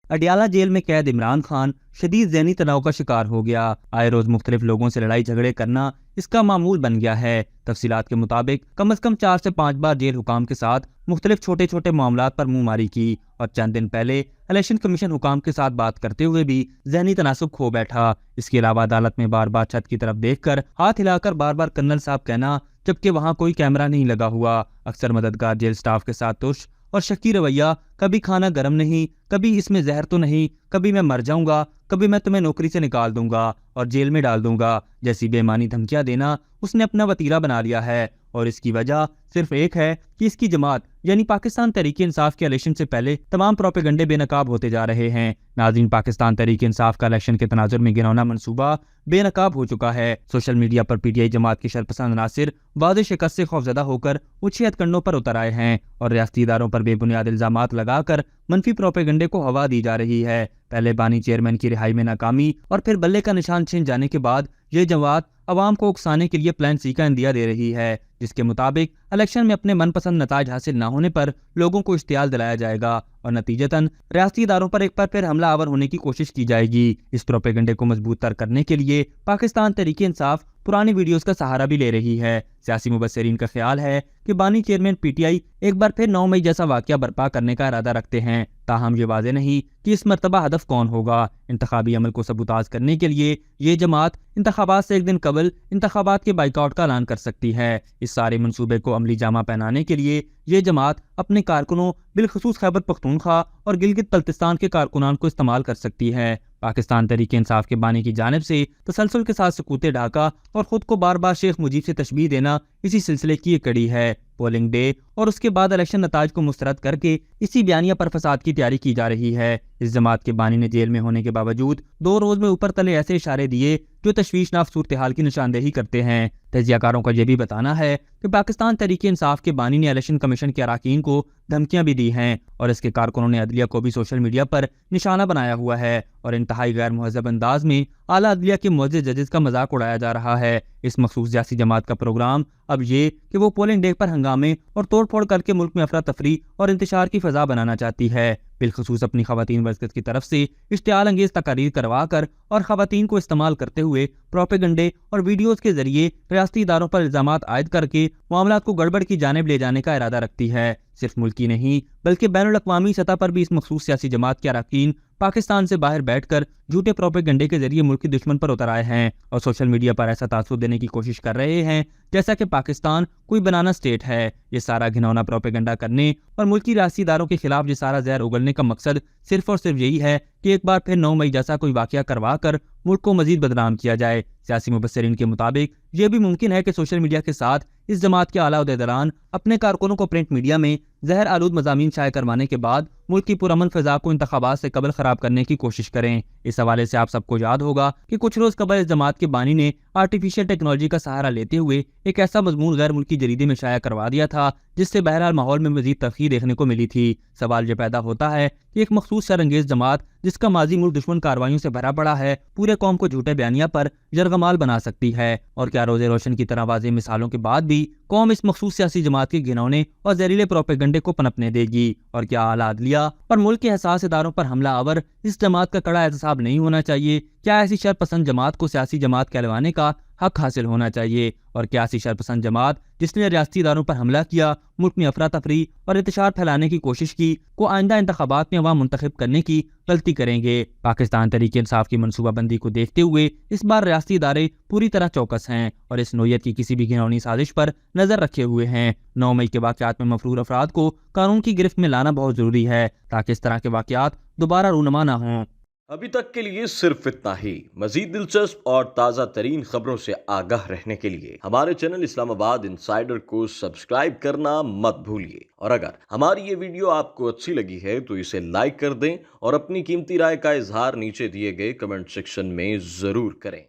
Adiala jail میں قید عمران خان شدید ذہنی تناؤ کا شکار ہو گیا۔ آئے روز مختلف لوگوں سے لڑائی جھگڑے کرنا اس کا معمول بن گیا ہے۔ تفصیلات کے مطابق کم از کم 4 سے 5 بار جیل حکام کے ساتھ مختلف چھوٹے چھوٹے معاملات پر منہ ماری کی اور چند دن پہلے الیکشن کمیشن حکام کے ساتھ بات کرتے ہوئے بھی ذہنی تناسب کھو بیٹھا۔ اس کے علاوہ عدالت میں بار بار چھت کی طرف دیکھ کر ہاتھ ہلا کر بار بار کرنل صاحب کہنا، جبکہ وہاں کوئی کیمرہ نہیں لگا ہوا۔ اکثر مددگار جیل سٹاف کے ساتھ ترش اور شکی رویہ، کبھی کھانا گرم نہیں، کبھی اس میں زہر تو نہیں، کبھی میں مر جاؤں گا، کبھی میں تمہیں نوکری سے نکال دوں گا اور جیل میں ڈال دوں گا جیسی بے معنی دھمکیاں دینا اس نے اپنا وتیرہ بنا لیا ہے۔ اور اس کی وجہ صرف ایک ہے کہ اس کی جماعت یعنی پاکستان تحریک انصاف کے الیکشن سے پہلے تمام پروپیگنڈے بے نقاب ہوتے جا رہے ہیں۔ ناظرین، پاکستان تحریک انصاف کا الیکشن کے تناظر میں گنونا منصوبہ بے نقاب ہو چکا ہے۔ Social media per P T I جماعت کے شرپسند عناصر واضح شکست سے خوفزدہ ہو کر اونچی ہتھ کنڈوں پر اتر آئے ہیں اور ریاستی اداروں پر بے بنیاد الزامات لگا کر منفی پروپیگنڈے کو ہوا دی جا رہی ہے۔ پہلے بانی چیئرمین کی رہائی میں ناکامی اور پھر بلے کا نشان چھن جانے کے بعد یہ جماعت عوام کو اکسانے کے لیے پلان سی کا اندیا دے رہی ہے، جس کے مطابق الیکشن میں اپنے من پسند نتائج حاصل نہ ہونے پر لوگوں کو اشتعال دلایا جائے گا اور نتیجتاً ریاستی اداروں پر ایک بار پھر حملہ آور ہونے کی کوشش کی جائے گی۔ اس پروپیگنڈے کو مضبوط تر کرنے کے لیے پاکستان تحریک انصاف پرانی ویڈیوز کا سہارا بھی لے رہی ہے۔ سیاسی مبصرین کا خیال ہے کہ بانی چیئرمین پی ٹی آئی ایک بار پھر 9 مئی جیسا واقعہ برپا کرنے کا ارادہ رکھتے ہیں، تاہم یہ واضح نہیں کہ اس مرتبہ ہدف کون ہوگا۔ انتخابی عمل کو سبوتاژ کرنے کے لیے یہ جماعت انتخابات سے ایک دن قبل انتخابات کے بائیکاٹ کا اعلان کر سکتی ہے۔ اس سارے منصوبے کو عملی جامہ پہنانے کے لیے یہ جماعت اپنے کارکنوں بالخصوص خیبر پختونخوا اور گلگت بلتستان کے کارکنان کو استعمال کر سکتی ہے۔ پاکستان تحریک انصاف کے بانی کی جانب سے تسلسل کے ساتھ سکوت ڈھاکہ اور خود کو بار بار شیخ مجیب سے تشبیہ دینا اسی سلسلے کی ایک کڑی ہے۔ پولنگ ڈے اور اس کے بعد الیکشن نتائج کو مسترد کر کے اسی بیانیہ پر فساد کی تیاری کی جا رہی ہے۔ اس جماعت کے بانی نے جیل میں ہونے کے باوجود 2 روز میں اوپر تلے ایسے اشارے دیے جو تشویشناک صورتحال کی نشاندہی کرتے ہیں۔ تجزیہ کاروں کا یہ بھی بتانا ہے کہ پاکستان تحریک انصاف کے بانی نے الیکشن کمیشن کے اراکین کو دھمکیاں بھی دی ہیں اور اس کے کارکنوں نے عدلیہ کو بھی سوشل میڈیا پر نشانہ بنایا ہوا ہے اور انتہائی غیر مہذب انداز میں اعلیٰ عدلیہ کے معزز ججز کا مذاق اڑایا جا رہا ہے۔ اس مخصوص سیاسی جماعت کا پروگرام اب یہ کہ وہ پولنگ ڈے پر ہنگامے اور توڑ پھوڑ کر کے ملک میں افراتفری اور انتشار کی فضا بنانا چاہتی ہے، بالخصوص اپنی خواتین ورکرز کی طرف سے اشتعال انگیز تقاریر کروا کر اور خواتین کو استعمال کرتے ہوئے پروپیگنڈے اور ویڈیوز کے ذریعے ریاستی اداروں پر الزامات عائد کر کے معاملات کو گڑبڑ کی جانب لے جانے کا ارادہ رکھتی ہے۔ صرف ملکی نہیں بلکہ بین الاقوامی سطح پر بھی اس مخصوص سیاسی جماعت کے اراکین پاکستان سے باہر بیٹھ کر جھوٹے پروپیگنڈے کے ذریعے ملکی دشمن پر اتر آئے ہیں اور سوشل میڈیا پر ایسا تاثر دینے کی کوشش کر رہے ہیں جیسا کہ پاکستان کوئی بنانا اسٹیٹ ہے۔ یہ سارا گھنونا پروپیگنڈا کرنے اور ملکی ریاستی اداروں کے خلاف یہ سارا زہر اگلنے کا مقصد صرف اور صرف یہی ہے کہ ایک بار پھر 9 مئی جیسا کوئی واقعہ کروا کر ملک کو مزید بدنام کیا جائے۔ سیاسی مبصرین کے مطابق یہ بھی ممکن ہے کہ سوشل میڈیا کے ساتھ اس جماعت کے اعلیٰ عہدیداران اپنے کارکنوں کو پرنٹ میڈیا میں زہر آلود مضامین شائع کروانے کے بعد ملک کی پرامن فضا کو انتخابات سے قبل خراب کرنے کی کوشش کریں۔ اس حوالے سے آپ سب کو یاد ہوگا کہ کچھ روز قبل اس جماعت کے بانی نے آرٹیفیشل ٹیکنالوجی کا سہارا لیتے ہوئے ایک ایسا مضمون غیر ملکی جریدے میں شائع کروا دیا تھا جس سے بہرحال ماحول میں مزید تلخی دیکھنے کو ملی تھی۔ سوال یہ پیدا ہوتا ہے کہ ایک مخصوص شرانگیز جماعت جس کا ماضی ملک دشمن کارروائیوں سے بھرا پڑا ہے پورے قوم کو جھوٹے بیانیہ پر یرغمال بنا سکتی ہے، اور کیا روز روشن کی طرح واضح مثالوں کے بعد بھی قوم اس مخصوص سیاسی جماعت کے گھنونے اور زہریلے پروپیگنڈے کو پنپنے دے گی؟ اور کیا اعلیٰ عدلیہ اور ملک کے حساس اداروں پر حملہ آور اس جماعت کا کڑا احتساب نہیں ہونا چاہیے؟ کیا ایسی شرپسند جماعت کو سیاسی جماعت کہلوانے کا حق حاصل ہونا چاہیے؟ اور کیا ایسی شرپسند جماعت جس نے ریاستی اداروں پر حملہ کیا، ملک میں افراتفری اور انتشار پھیلانے کی کوشش کی، کو آئندہ انتخابات میں عوام منتخب کرنے کی غلطی کریں گے؟ پاکستان تحریک انصاف کی منصوبہ بندی کو دیکھتے ہوئے اس بار ریاستی ادارے پوری طرح چوکس ہیں اور اس نوعیت کی کسی بھی گھناؤنی سازش پر نظر رکھے ہوئے ہیں۔ 9 مئی کے واقعات میں مفرور افراد کو قانون کی گرفت میں لانا بہت ضروری ہے تاکہ اس طرح کے واقعات دوبارہ رونما نہ ہوں۔ ابھی تک کے لیے صرف اتنا ہی۔ مزید دلچسپ اور تازہ ترین خبروں سے آگاہ رہنے کے لیے ہمارے چینل اسلام آباد انسائیڈر کو سبسکرائب کرنا مت بھولیے، اور اگر ہماری یہ ویڈیو آپ کو اچھی لگی ہے تو اسے لائک کر دیں اور اپنی قیمتی رائے کا اظہار نیچے دیے گئے کمنٹ سیکشن میں ضرور کریں۔